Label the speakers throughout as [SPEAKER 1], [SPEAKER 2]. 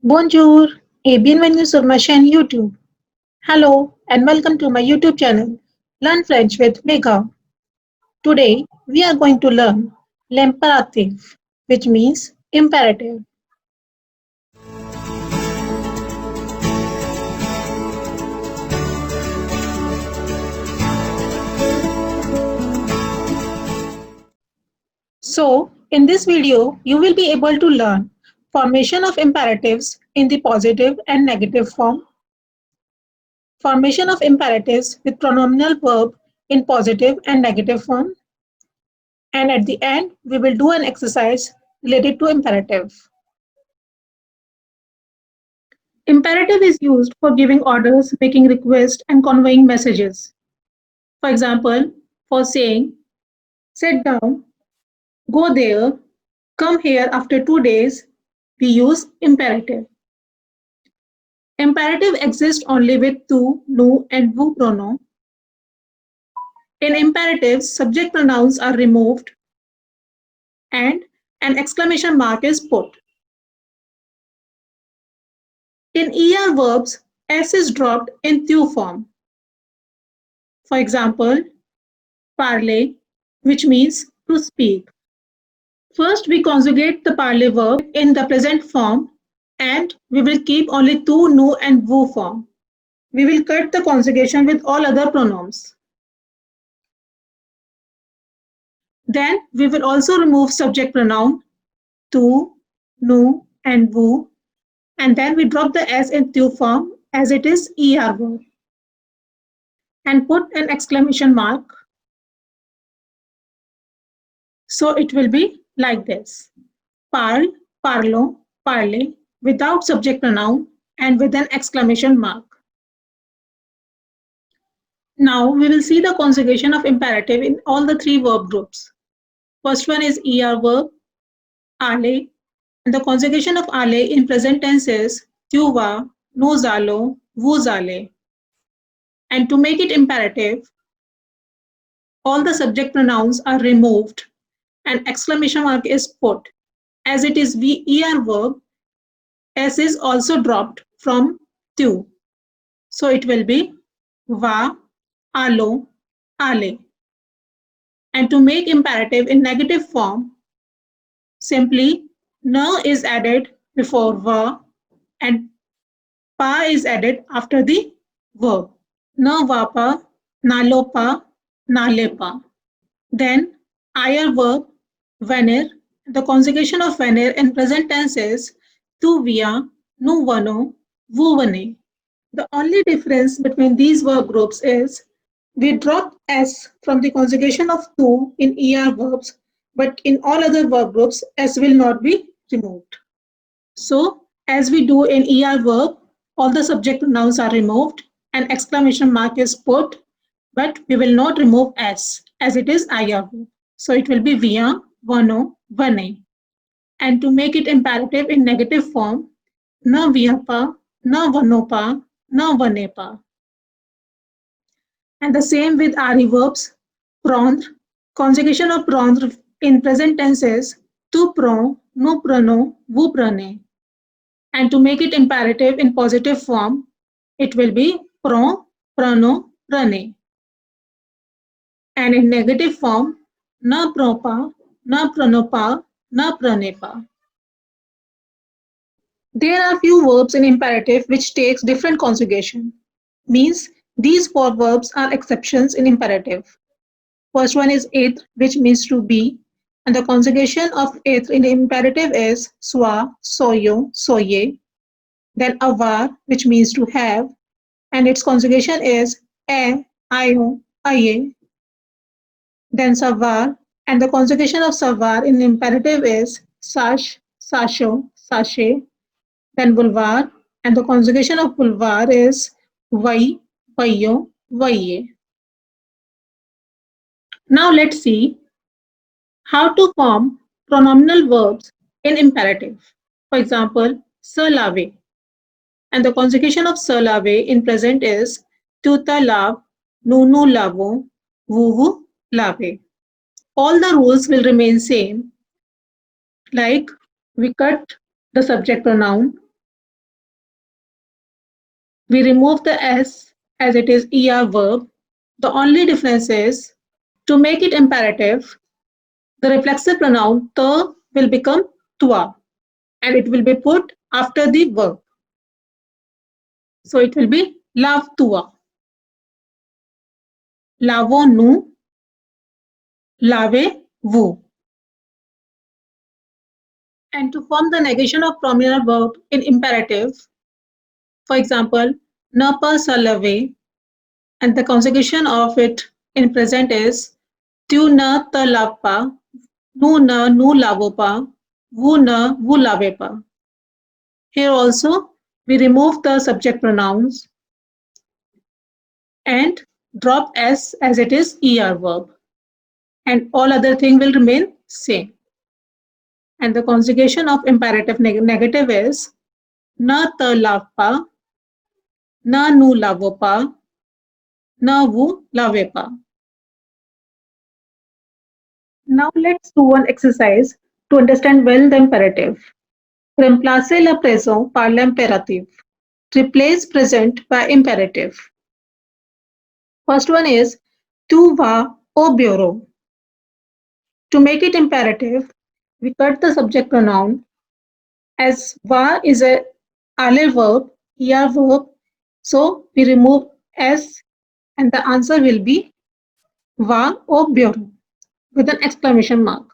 [SPEAKER 1] Bonjour et bienvenue sur ma chaîne YouTube. Hello and welcome to my YouTube channel, Learn French with Megha. Today we are going to learn l'impératif, which means imperative. So, in this video, you will be able to learn formation of imperatives in the positive and negative form, formation of imperatives with pronominal verb in positive and negative form, and at the end, we will do an exercise related to imperative. Imperative is used for giving orders, making requests, and conveying messages. For example, for saying, sit down, go there, come here after 2 days, we use imperative. Imperative exists only with tu, nu, and vous pronoun. In imperatives, subject pronouns are removed and an exclamation mark is put. In ER verbs, S is dropped in tu form. For example, parler, which means to speak. First, we conjugate the parler verb in the present form and we will keep only tu, nu, and vous form. We will cut the conjugation with all other pronouns. Then we will also remove subject pronoun tu, nu, and vous, and then we drop the S in tu form as it is ER verb and put an exclamation mark. So it will be like this: parle, parlons, parlez, without subject pronoun and with an exclamation mark. Now we will see the conjugation of imperative in all the three verb groups. First one is ER verb, aller, and the conjugation of aller in present tense is tu vas, nous allons, vous allez. And to make it imperative, all the subject pronouns are removed and exclamation mark is put. As it is VER verb, S is also dropped from tu. So it will be va, allons, allez. And to make imperative in negative form, simply ne is added before va and pa is added after the verb. Ne va pas, n'allons pas, n'allez pas. Then IR verb, venir. The conjugation of venir in present tense is tu viens, nous venons, vous venez. The only difference between these verb groups is we drop S from the conjugation of tu in ER verbs, but in all other verb groups, S will not be removed. So, as we do in ER verb, all the subject pronouns are removed and exclamation mark is put, but we will not remove S as it is IR verb. So, it will be vient, venons, venez. And to make it imperative in negative form, ne vient pas, ne venons pas, ne venez pas. And the same with RE verbs, prendre. Conjugation of prendre in present tense is tu prends, nous prenons, vous prenez. And to make it imperative in positive form, it will be prends, prenons, prenez. And in negative form, ne prends pas, ne prenons pas, ne prenez pas. There are few verbs in imperative which takes different conjugation. Means these four verbs are exceptions in imperative. First one is être, which means to be, and the conjugation of être in imperative is sois, soyons, soyez. Then avoir, which means to have, and its conjugation is est, ayons, ayez. Then savoir, and the conjugation of savoir in imperative is sache, sachons, sachez. Then vouloir, and the conjugation of vouloir is veuille, veuillons, veuillez. Now let's see how to form pronominal verbs in imperative. For example, se laver. And the conjugation of se laver in present is tu te laves, nous lavons, vous lavez. All the rules will remain same. Like we cut the subject pronoun We remove the S as it is ER verb. The only difference is to make it imperative, the reflexive pronoun the will become tua and it will be put after the verb. So it will be lav tua, lavo nu, lave vu. And to form the negation of pronominal verb in imperative, for example, na pa sa lave, and the conjugation of it in present is tu na ta lav pa, nu na nu lavo pa, vu na vu lave pa. Here also, we remove the subject pronouns and drop S as it is ER verb. And all other thing will remain same. And the conjugation of imperative negative is na ta lav pa, na nu lavo pa, na vu lave pa. Now let's do one exercise to understand well the imperative. Remplacer le présent par l'impératif. Replace present by imperative. First one is tu vas au bureau. To make it imperative, we cut the subject pronoun as va is a aller verb, er verb. So we remove s and the answer will be va au bureau with an exclamation mark.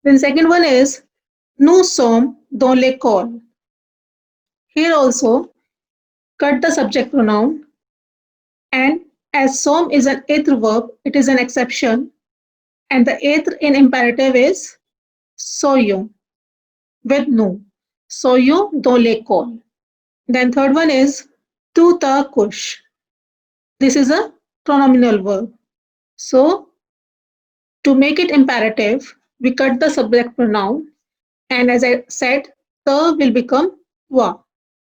[SPEAKER 1] Then second one is nous sommes dans l'école. Here also cut the subject pronoun and as som is an être verb, it is an exception and the être in imperative is soyons with nous. Soyons dans l'école. Then third one is tu te couches. This is a pronominal verb. So to make it imperative, we cut the subject pronoun and as I said, te will become toi.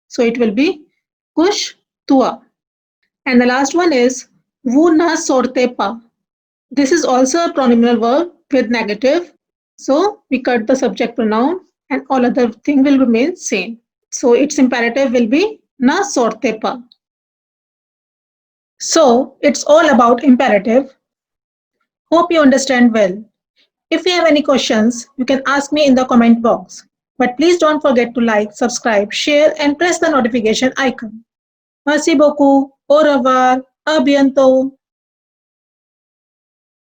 [SPEAKER 1] So it will be couche toi. And the last one is vous ne sortez pas. This is also a pronominal verb with negative. So we cut the subject pronoun and all other thing will remain same. So its imperative will be na sortez pas. So it's all about imperative. Hope you understand well. If you have any questions, you can ask me in the comment box. But please don't forget to like, subscribe, share and press the notification icon. Merci beaucoup. Au revoir. A bientôt.